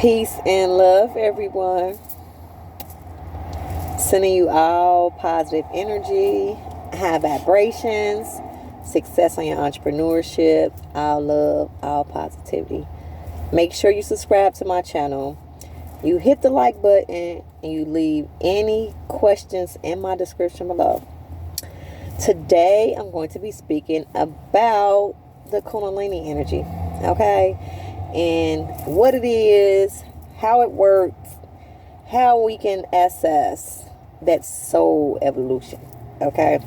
Peace and love, everyone. Sending you all positive energy, high vibrations, success on your entrepreneurship, all love, all positivity. Make sure you subscribe to my channel. You hit the like button and you leave any questions in my description below. Today, I'm going to be speaking about the Kundalini energy, okay? And what it is, how it works, how we can assess that soul evolution, okay?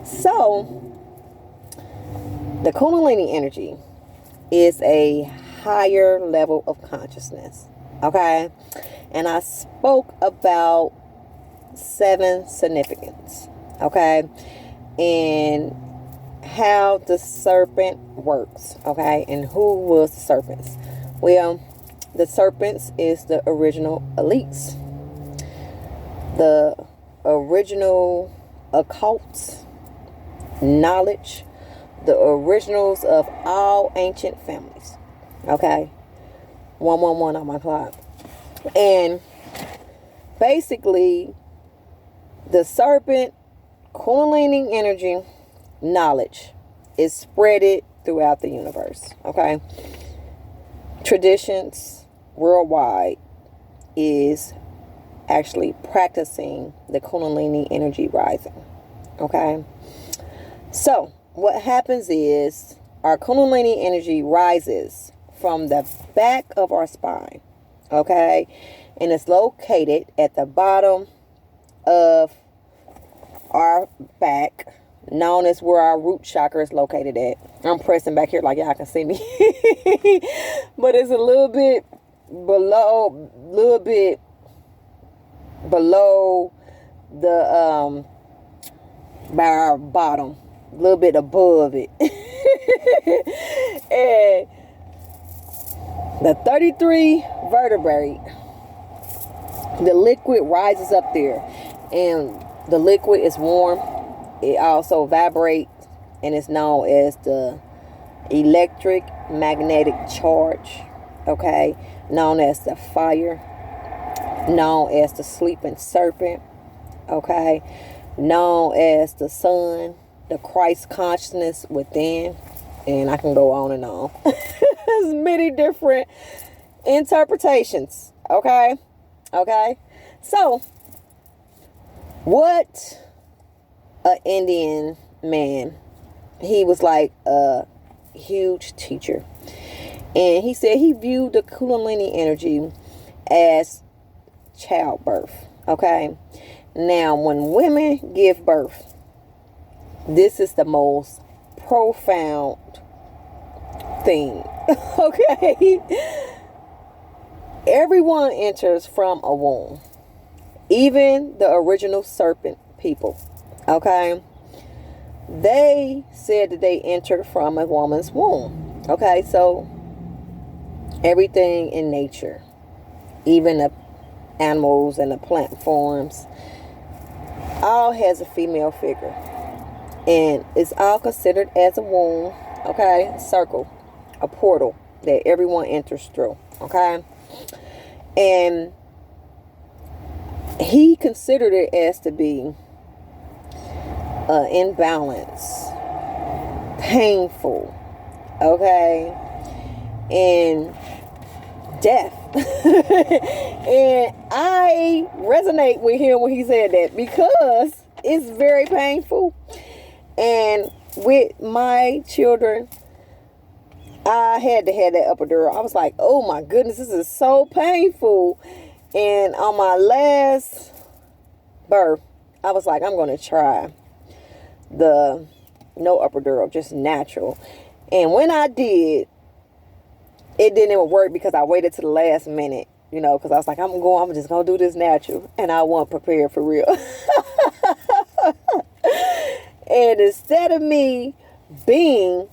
So, the Kundalini energy is a higher level of consciousness, okay? And I spoke about 7 significance, okay? And how the serpent works, okay? And who was the serpents? Well, the serpents is the original elites, the original occults, knowledge, the originals of all ancient families, okay? 111 on my clock. And basically, the serpent Kundalini energy knowledge is spreaded throughout the universe, okay? Traditions worldwide is actually practicing the Kundalini energy rising, okay? So what happens is our Kundalini energy rises from the back of our spine, okay? And it's located at the bottom of our back, known as where our root chakra is located at. I'm pressing back here like y'all can see me. But it's a little bit below the by our bottom, a little bit above it. And the 33 vertebrae, the liquid rises up there, and the liquid is warm. It also vibrates, and it's known as the electric magnetic charge, okay? Known as the fire, known as the sleeping serpent, okay? Known as the sun, the Christ consciousness within, and I can go on and on. There's many different interpretations, okay? Okay? So, what an Indian man, he was like a huge teacher, and he said he viewed the Kundalini energy as childbirth, okay? Now, when women give birth, this is the most profound thing, okay? Everyone enters from a womb, even the original serpent people, okay? They said that they entered from a woman's womb, okay? So everything in nature, even the animals and the plant forms, all has a female figure, and it's all considered as a womb, okay? A circle, a portal that everyone enters through, okay? And he considered it as to be imbalance, painful, okay, and death. And I resonate with him when he said that, because it's very painful. And with my children, I had to have that epidural. I was like, oh my goodness, this is so painful. And on my last birth, I was like, I'm going to try the no epidural, just natural. And when I did, it didn't even work, because I waited to the last minute, you know, because I was like, I'm just going to do this natural. And I wasn't prepared for real. And instead of me being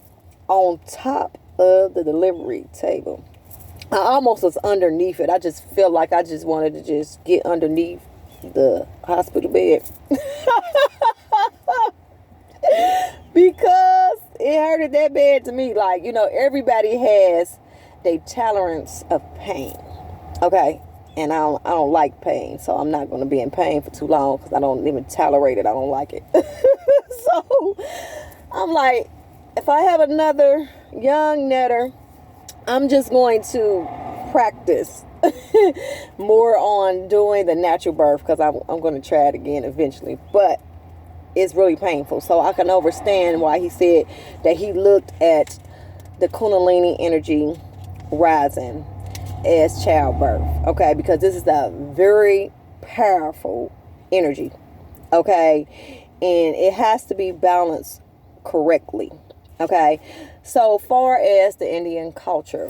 on top of the delivery table, I almost was underneath it. I just felt like I just wanted to just get underneath the hospital bed. Because it hurted that bad to me. Like, you know, everybody has their tolerance of pain. Okay. And I don't like pain, so I'm not going to be in pain for too long because I don't even tolerate it. I don't like it. So I'm like, if I have another young netter, I'm just going to practice more on doing the natural birth because I'm going to try it again eventually. But it's really painful. So I can understand why he said that he looked at the Kundalini energy rising as childbirth. Okay, because this is a very powerful energy. Okay, and it has to be balanced correctly. Okay, so far as the Indian culture,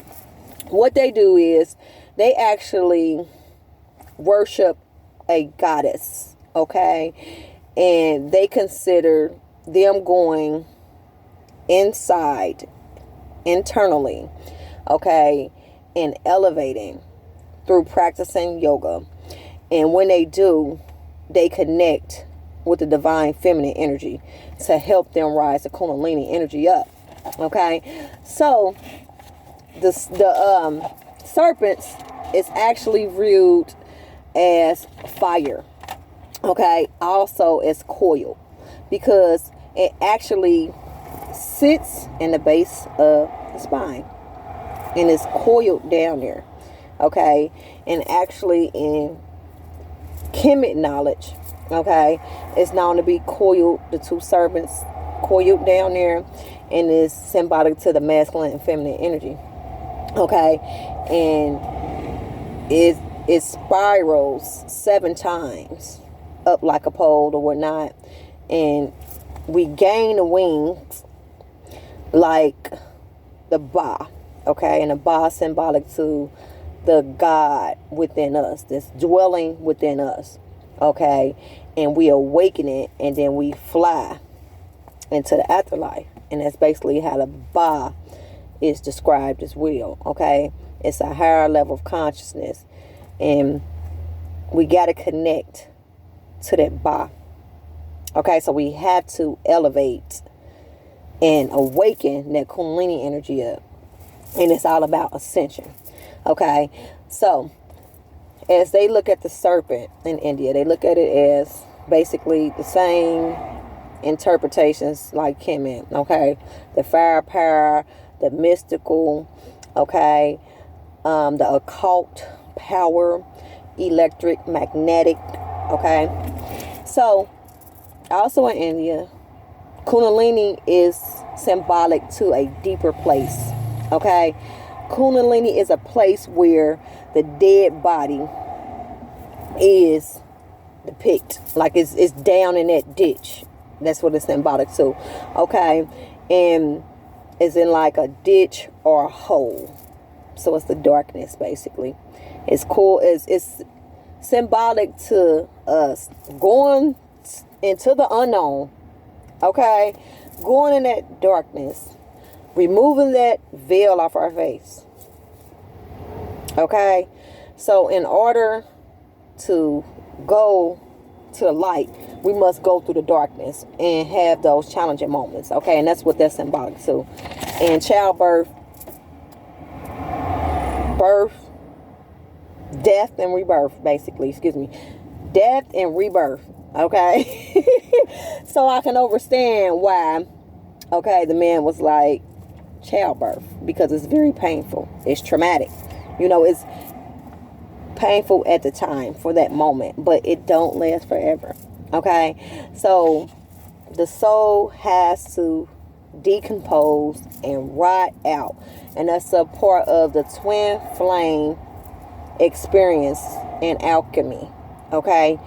what they do is they actually worship a goddess. Okay, and they consider them going inside, internally, okay, and elevating through practicing yoga. And when they do, they connect with the divine feminine energy to help them rise the Kundalini energy up. Okay, so the serpents is actually viewed as fire. Okay, also as coil, because it actually sits in the base of the spine and is coiled down there. Okay, and actually in Kemet knowledge, okay, it's known to be coiled, the two serpents coiled down there, and is symbolic to the masculine and feminine energy. Okay, and it spirals 7 times up like a pole or whatnot, and we gain the wings like the Ba. Okay, and the Ba symbolic to the God within us, that's dwelling within us. Okay, and we awaken it, and then we fly into the afterlife, and that's basically how the Ba is described as well. Okay, it's a higher level of consciousness, and we got to connect to that Ba. Okay, so we have to elevate and awaken that Kundalini energy up, and it's all about ascension. Okay, so as they look at the serpent in India, they look at it as basically the same interpretations like Kemet. Okay, the fire power, the mystical, okay, the occult power, electric, magnetic. Okay, so also in India, Kundalini is symbolic to a deeper place. Okay, Kundalini is a place where the dead body is depicted, like it's down in that ditch. That's what it's symbolic to. Okay, and it's in like a ditch or a hole. So it's the darkness basically. It's cool. It's symbolic to us going into the unknown. Okay, going in that darkness, removing that veil off our face. Okay, so in order to go to the light, we must go through the darkness and have those challenging moments. Okay, and that's what that's symbolic to. And childbirth, birth, death and rebirth, basically, excuse me, death and rebirth. Okay, so I can understand why, okay, the man was like childbirth, because it's very painful. It's traumatic. You know, it's painful at the time for that moment, but it don't last forever. Okay, so the soul has to decompose and rot out, and that's a part of the twin flame experience in alchemy. Okay,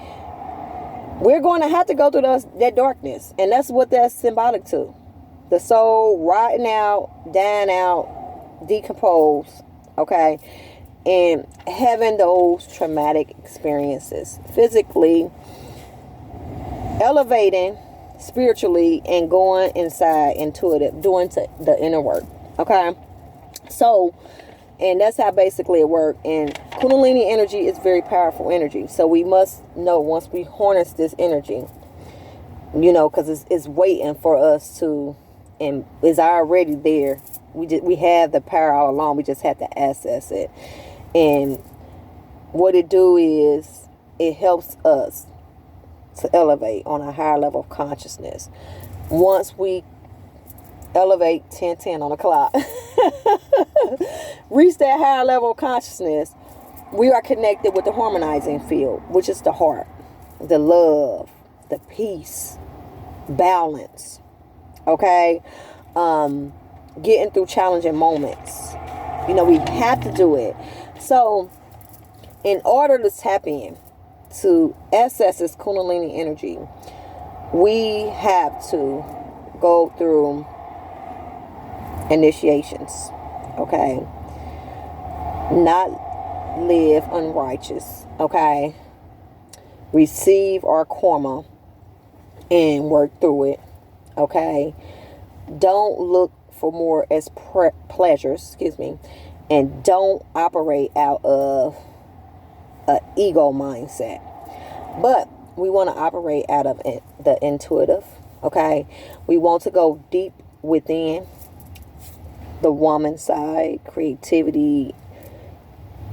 we're going to have to go through that darkness, and that's what that's symbolic to. The soul rotting out, dying out, decompose. Okay, and having those traumatic experiences, physically elevating spiritually and going inside, intuitive, doing the inner work. Okay, so, and that's how basically it works. And Kundalini energy is very powerful energy, so we must know once we harness this energy, you know, because it's waiting for us to, and is already there. We have the power all along. We just have to access it. And what it do is it helps us to elevate on a higher level of consciousness. Once we elevate 10:10 on the clock, reach that higher level of consciousness, we are connected with the harmonizing field, which is the heart, the love, the peace, balance. Okay? Getting through challenging moments. You know, we have to do it. So, in order to tap in to access this Kundalini energy, we have to go through initiations. Okay? Not live unrighteous. Okay? Receive our karma and work through it. Okay? Don't look for more as pleasures, and don't operate out of an ego mindset. But we want to operate out of the intuitive. Okay? We want to go deep within the woman side, creativity,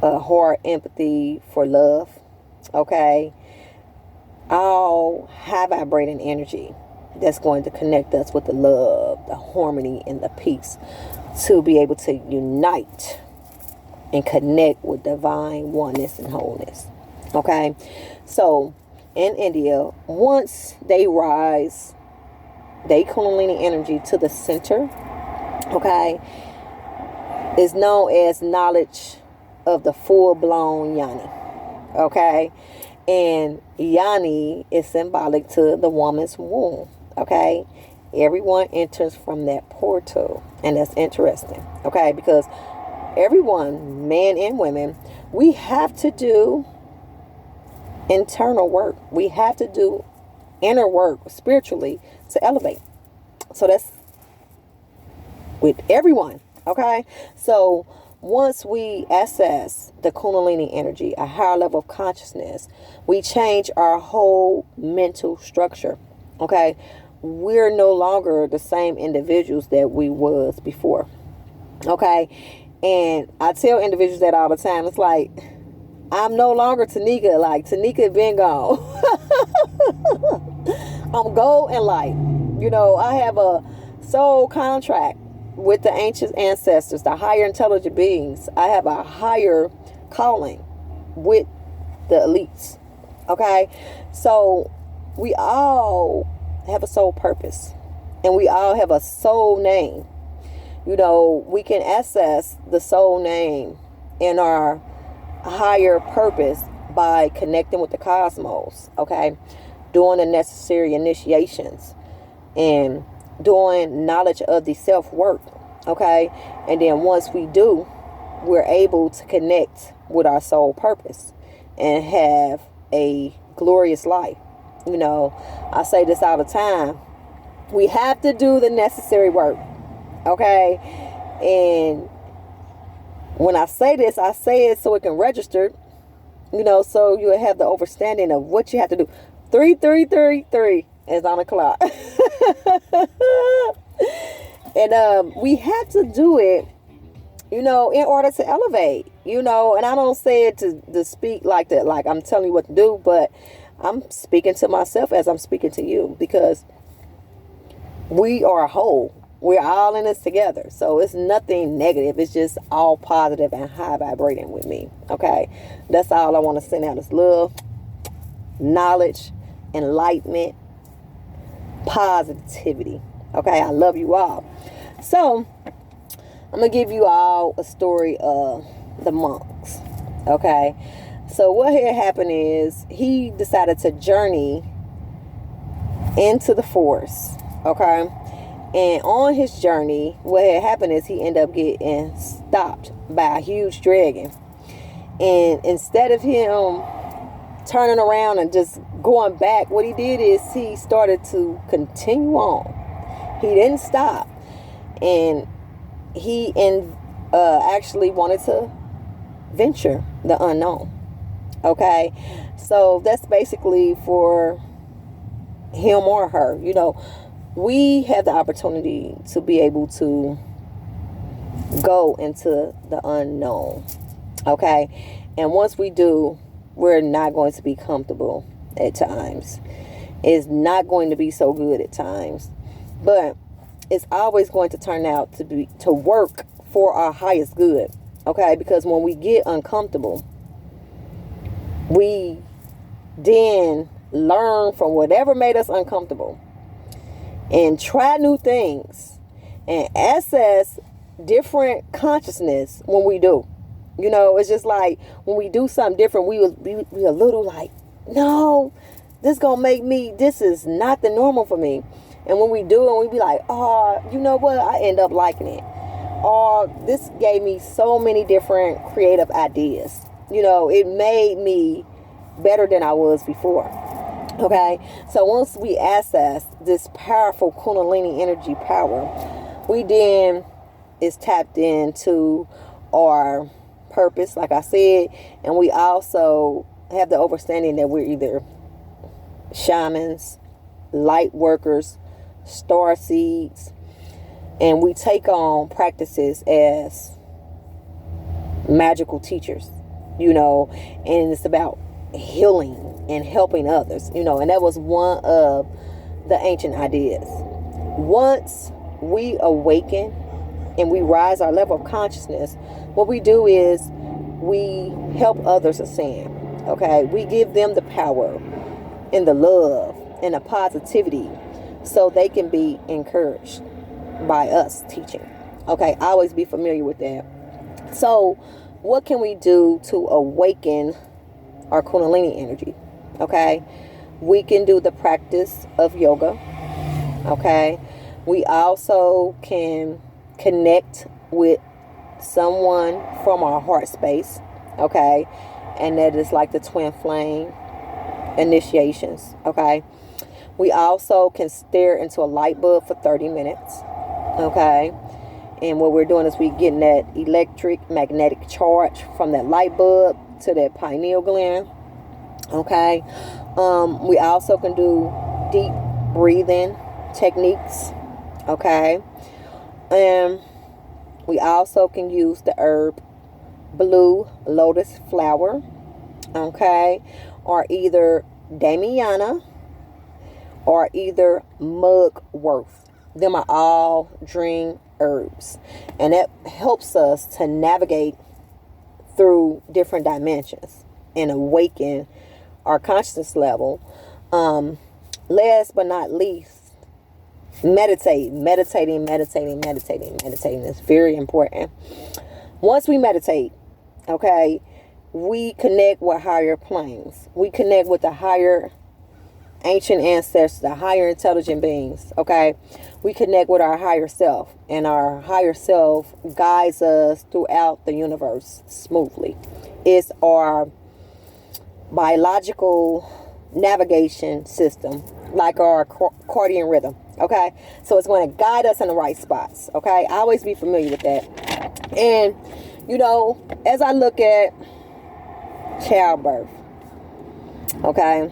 heart, empathy for love. Okay? All high vibrating energy that's going to connect us with the love, the harmony, and the peace to be able to unite and connect with divine oneness and wholeness. Okay? So, in India, once they rise, they Kundalini energy to the center, okay, is known as knowledge of the full-blown Yoni. Okay? And Yoni is symbolic to the woman's womb. Okay? Everyone enters from that portal. And that's interesting. Okay? Because everyone, men and women, we have to do internal work. We have to do inner work spiritually to elevate. So that's with everyone. Okay? So once we access the Kundalini energy, a higher level of consciousness, we change our whole mental structure. Okay? We're no longer the same individuals that we was before. Okay? And I tell individuals that all the time. It's like, I'm no longer Tanika. Like, Tanika been gone. I'm gold and light. You know, I have a soul contract with the ancient ancestors, the higher intelligent beings. I have a higher calling with the elites. Okay? So, we all have a soul purpose. And we all have a soul name. You know, we can access the soul name in our higher purpose by connecting with the cosmos. Okay? Doing the necessary initiations. And doing knowledge of the self-work. Okay? And then once we do, we're able to connect with our soul purpose and have a glorious life. You know, I say this all the time. We have to do the necessary work. Okay? And when I say this, I say it so it can register. You know, so you'll have the understanding of what you have to do. 3 is on the clock. And we have to do it, you know, in order to elevate, you know. And I don't say it to speak like that, like I'm telling you what to do, but I'm speaking to myself as I'm speaking to you, because we are a whole. We're all in this together. So it's nothing negative. It's just all positive and high vibrating with me. Okay? That's all I want to send out is love, knowledge, enlightenment, positivity. Okay? I love you all. So, I'm going to give you all a story of the monks. Okay? So, what had happened is he decided to journey into the forest. Okay? And on his journey, what had happened is he ended up getting stopped by a huge dragon. And instead of him turning around and just going back, what he did is he started to continue on. He didn't stop. And he actually wanted to venture the unknown. Okay? So that's basically for him or her, you know. We have the opportunity to be able to go into the unknown. Okay? And once we do, we're not going to be comfortable at times. It's not going to be so good at times. But it's always going to turn out to work for our highest good. Okay? Because when we get uncomfortable, we then learn from whatever made us uncomfortable and try new things and access different consciousness when we do. It's just like when we do something different, we a little like, no, this is not the normal for me. And when we do it, we be like, oh, you know what? I end up liking it. Or this gave me so many different creative ideas. It made me better than I was before. Okay? So once we access this powerful Kundalini energy power, we then is tapped into our purpose, like I said, and we also have the understanding that we're either shamans, light workers, star seeds, and we take on practices as magical teachers, and it's about healing and helping others, and that was one of the ancient ideas. Once we awaken and we rise our level of consciousness, what we do is we help others ascend. Okay, we give them the power and the love and the positivity so they can be encouraged by us teaching. Okay, always be familiar with that. So what can we do to awaken our Kundalini energy? Okay, we can do the practice of yoga. Okay, we also can connect with someone from our heart space. Okay, and that is like the twin flame initiations. Okay, we also can stare into a light bulb for 30 minutes. Okay, and what we're doing is we're getting that electric magnetic charge from that light bulb to that pineal gland. Okay, we also can do deep breathing techniques. Okay, and we also can use the herb blue lotus flower. Okay, or either Damiana or either mugwort. Them are all dream herbs, and that helps us to navigate through different dimensions and awaken our consciousness level. Last but not least, meditating is very important. Once we meditate, okay, we connect with higher planes. We connect with the higher ancient ancestors, the higher intelligent beings. Okay, we connect with our higher self, and our higher self guides us throughout the universe smoothly. It's our biological navigation system, like our accordion rhythm. Okay, so it's going to guide us in the right spots. Okay, always be familiar with that. And as I look at childbirth, okay,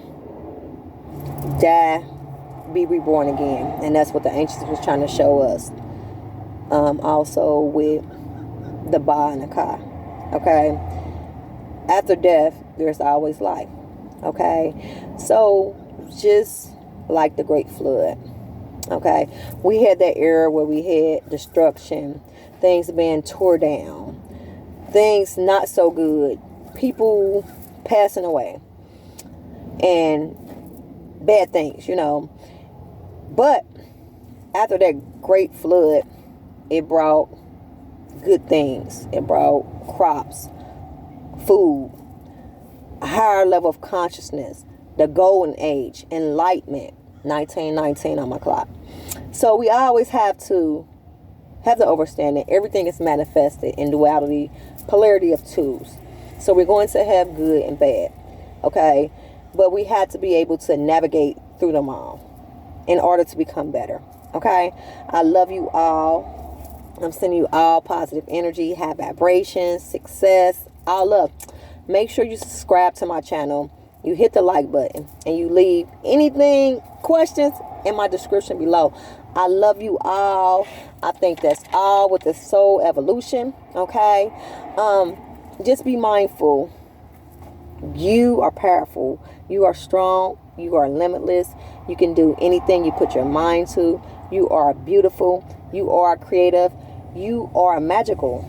die, be reborn again, and that's what the ancients was trying to show us. Also with the Ba and the Ka. Okay, after death, there's always life. Okay, so just like the Great Flood. Okay, we had that era where we had destruction, things being tore down, things not so good, people passing away, and bad things, But after that Great Flood, it brought good things. It brought crops, food, a higher level of consciousness, the golden age, enlightenment, 1919 on my clock. So we always have to have the understanding everything is manifested in duality, polarity of twos. So we're going to have good and bad, okay? But we have to be able to navigate through them all in order to become better, okay? I love you all. I'm sending you all positive energy, high vibrations, success, all love. Make sure you subscribe to my channel. You hit the like button and you leave anything, questions in my description below. I love you all. I think that's all with the soul evolution. Okay. just be mindful. You are powerful. You are strong. You are limitless. You can do anything you put your mind to. You are beautiful. You are creative. You are magical.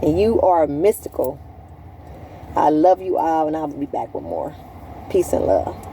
And you are mystical. I love you all, and I'll be back with more. Peace and love.